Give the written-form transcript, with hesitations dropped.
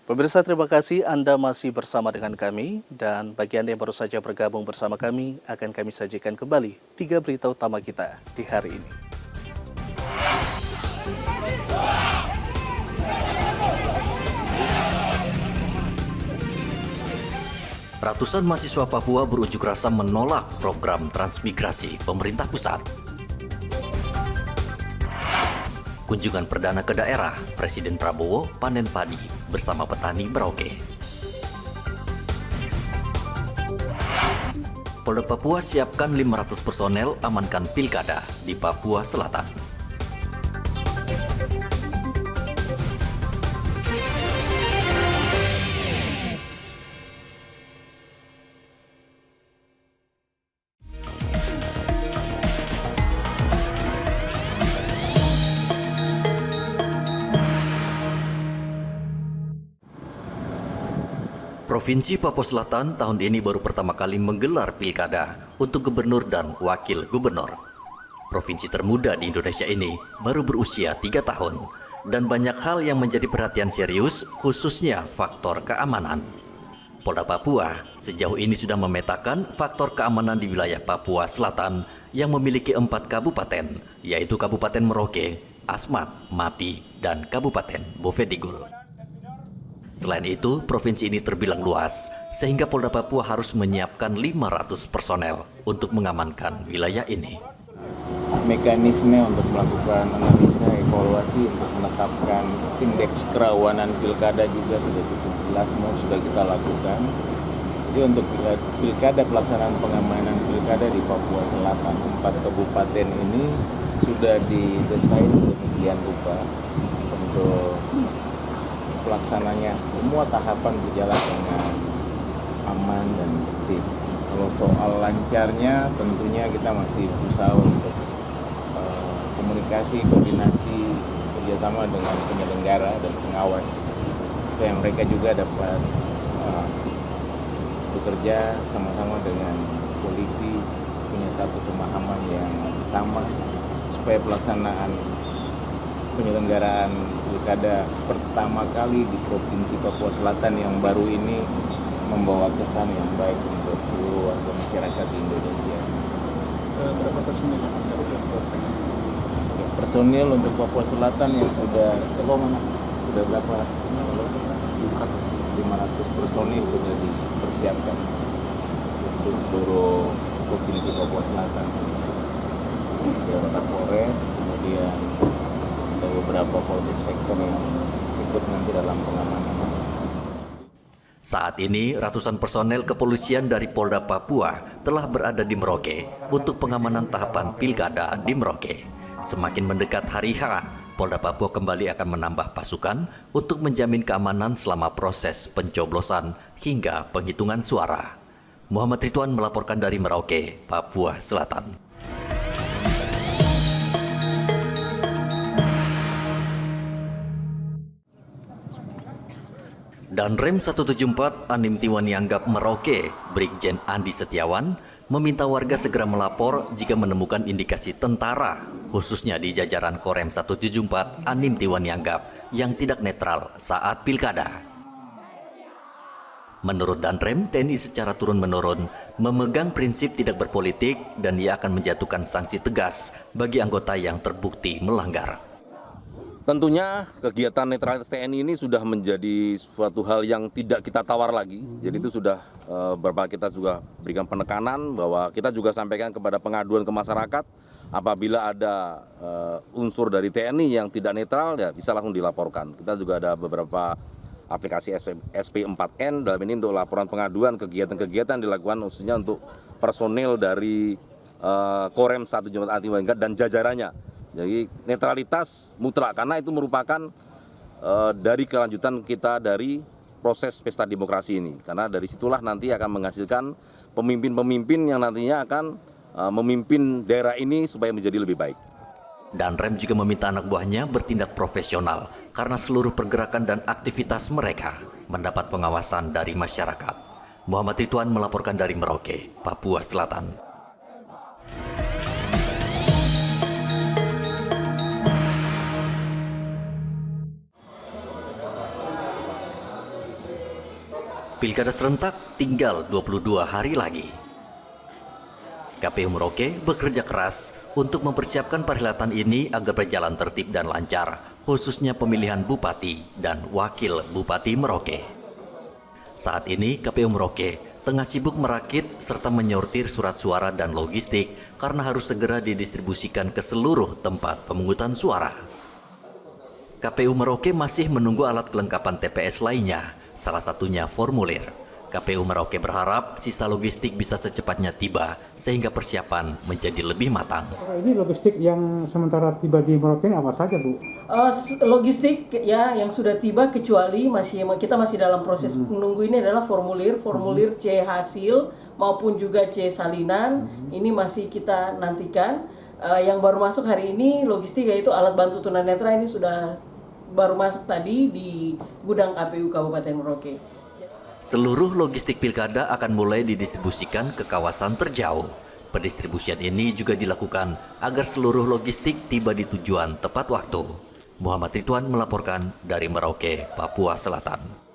Pemirsa, terima kasih Anda masih bersama dengan kami, dan bagi Anda yang baru saja bergabung bersama kami, akan kami sajikan kembali 3 berita utama kita di hari ini. Ratusan mahasiswa Papua berunjuk rasa menolak program transmigrasi pemerintah pusat. Kunjungan perdana ke daerah, Presiden Prabowo panen padi bersama petani Merauke. Polda Papua siapkan 500 personel amankan pilkada di Papua Selatan. Provinsi Papua Selatan tahun ini baru pertama kali menggelar pilkada untuk gubernur dan wakil gubernur. Provinsi termuda di Indonesia ini baru berusia 3 tahun dan banyak hal yang menjadi perhatian serius, khususnya faktor keamanan. Polda Papua sejauh ini sudah memetakan faktor keamanan di wilayah Papua Selatan yang memiliki 4 kabupaten, yaitu Kabupaten Merauke, Asmat, Mapi, dan Kabupaten Bovendigul. Selain itu, provinsi ini terbilang luas, sehingga Polda Papua harus menyiapkan 500 personel untuk mengamankan wilayah ini. Mekanisme untuk melakukan analisa, evaluasi untuk menetapkan indeks kerawanan pilkada juga sudah cukup jelas, sudah kita lakukan. Jadi untuk pilkada, pelaksanaan pengamanan pilkada di Papua Selatan, 4 kabupaten ini sudah didesain demikian rupa untuk pelaksananya, semua tahapan berjalan dengan aman dan tertib. Kalau soal lancarnya, tentunya kita masih berusaha untuk komunikasi, koordinasi, kerjasama dengan penyelenggara dan pengawas, supaya mereka juga dapat bekerja sama-sama dengan polisi, punya satu pemahaman yang sama, supaya pelaksanaan penyelenggaraan pilkada pertama kali di Provinsi Papua Selatan yang baru ini membawa kesan yang baik untuk seluruh warga masyarakat di Indonesia. Berapa personil yang ada di Papua? Personil untuk Papua Selatan yang sudah berapa? 500 personil sudah dipersiapkan untuk seluruh Provinsi Papua Selatan. Beberapa Polres, kemudian ada beberapa polsek sektor yang ikut nanti dalam pengamanan. Saat ini, ratusan personel kepolisian dari Polda Papua telah berada di Merauke untuk pengamanan tahapan pilkada di Merauke. Semakin mendekat hari H, Polda Papua kembali akan menambah pasukan untuk menjamin keamanan selama proses pencoblosan hingga penghitungan suara. Muhammad Ridwan melaporkan dari Merauke, Papua Selatan. Dan Rem 174 Anim Tiwanianggap Merauke, Brigjen Andi Setiawan, meminta warga segera melapor jika menemukan indikasi tentara, khususnya di jajaran Korem 174 Anim Tiwanianggap yang tidak netral saat pilkada. Menurut Danrem, TNI secara turun-menurun memegang prinsip tidak berpolitik dan ia akan menjatuhkan sanksi tegas bagi anggota yang terbukti melanggar. Tentunya kegiatan netralitas TNI ini sudah menjadi suatu hal yang tidak kita tawar lagi. Jadi itu sudah beberapa kita juga berikan penekanan bahwa kita juga sampaikan kepada pengaduan ke masyarakat apabila ada unsur dari TNI yang tidak netral ya bisa langsung dilaporkan. Kita juga ada beberapa aplikasi SP4N dalam ini untuk laporan pengaduan kegiatan-kegiatan dilakukan khususnya untuk personil dari Korem 174 Anim Tiwanianggap dan jajarannya. Jadi netralitas mutlak karena itu merupakan dari kelanjutan kita dari proses pesta demokrasi ini. Karena dari situlah nanti akan menghasilkan pemimpin-pemimpin yang nantinya akan memimpin daerah ini supaya menjadi lebih baik. Dan Rem juga meminta anak buahnya bertindak profesional karena seluruh pergerakan dan aktivitas mereka mendapat pengawasan dari masyarakat. Muhammad Ridwan melaporkan dari Merauke, Papua Selatan. Pilkada serentak tinggal 22 hari lagi. KPU Merauke bekerja keras untuk mempersiapkan perhelatan ini agar berjalan tertib dan lancar, khususnya pemilihan Bupati dan Wakil Bupati Merauke. Saat ini KPU Merauke tengah sibuk merakit serta menyortir surat suara dan logistik karena harus segera didistribusikan ke seluruh tempat pemungutan suara. KPU Merauke masih menunggu alat kelengkapan TPS lainnya, salah satunya formulir. KPU Merauke berharap sisa logistik bisa secepatnya tiba sehingga persiapan menjadi lebih matang. Ini logistik yang sementara tiba di Merauke ini apa saja, Bu? Logistik ya yang sudah tiba, kecuali kita masih dalam proses menunggu ini adalah formulir C hasil maupun juga C salinan. Ini masih kita nantikan. Yang baru masuk hari ini logistik yaitu alat bantu tunanetra, ini sudah baru masuk tadi di gudang KPU Kabupaten Merauke. Seluruh logistik pilkada akan mulai didistribusikan ke kawasan terjauh. Pendistribusian ini juga dilakukan agar seluruh logistik tiba di tujuan tepat waktu. Muhammad Ridwan melaporkan dari Merauke, Papua Selatan.